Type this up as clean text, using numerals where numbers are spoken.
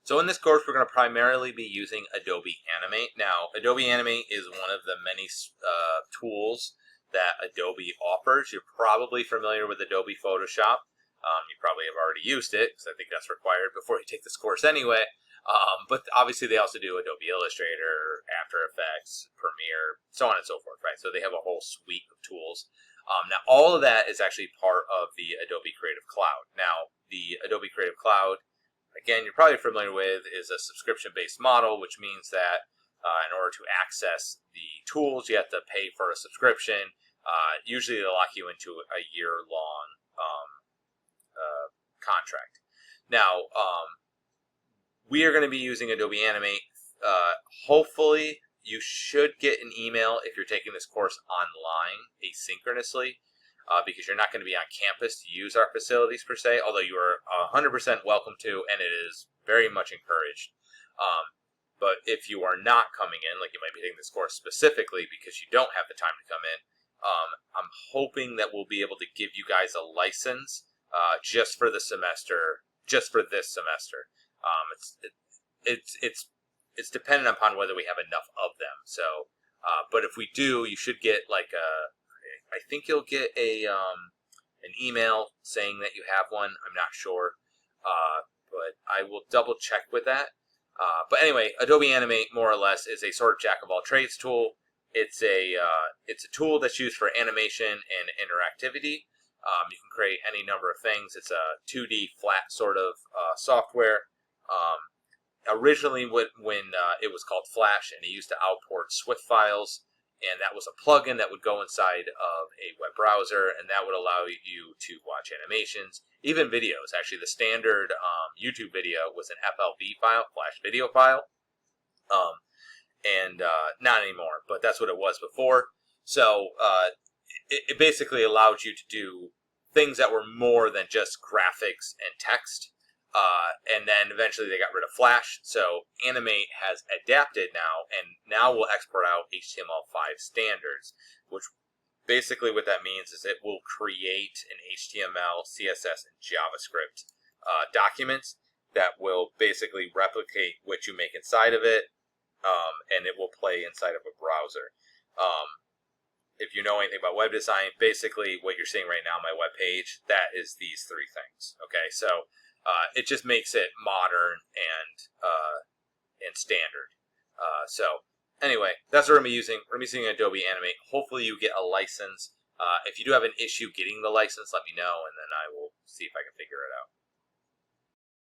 So in this course, we're going to primarily be using Adobe Animate. Now, Adobe Animate is one of the many tools that Adobe offers. You're probably familiar with Adobe Photoshop. You probably have already used it, because I think that's required before you take this course anyway. But obviously, they also do Adobe Illustrator, After Effects, Premiere, so on and so forth, right? So they have a whole suite of tools. Now, all of that is actually part of the Adobe Creative Cloud. Now, the Adobe Creative Cloud, again, you're probably familiar with, is a subscription-based model, which means that in order to access the tools, you have to pay for a subscription. Usually, they'll lock you into a year-long contract. Now, we are going to be using Adobe Animate. Hopefully, you should get an email if you're taking this course online asynchronously, because you're not going to be on campus to use our facilities per se, although you are 100% welcome to, and it is very much encouraged. But if you are not coming in, like you might be taking this course specifically because you don't have the time to come in, I'm hoping that we'll be able to give you guys a license just for the semester, just for this semester. It's dependent upon whether we have enough of them. So, but if we do, you should get like I think you'll get an email saying that you have one. I'm not sure, but I will double check with that. But anyway, Adobe Animate more or less is a sort of jack of all trades tool. It's a tool that's used for animation and interactivity. You can create any number of things. It's a 2D flat sort of software. Originally, when it was called Flash, and it used to output Swift files, and that was a plugin that would go inside of a web browser, and that would allow you to watch animations, even videos. Actually, the standard YouTube video was an FLV file, Flash video file, and not anymore, but that's what it was before. So it basically allowed you to do things that were more than just graphics and text. And then eventually they got rid of Flash. So Animate has adapted now, and now will export out HTML5 standards, which basically what that means is it will create an HTML, CSS, and JavaScript documents that will basically replicate what you make inside of it, and it will play inside of a browser. If you know anything about web design, basically what you're seeing right now on my web page, that is these three things. Okay, so it just makes it modern and standard. So anyway, that's what we're going to be using. We're going to be using Adobe Animate. Hopefully you get a license. If you do have an issue getting the license, let me know, and then I will see if I can figure it out.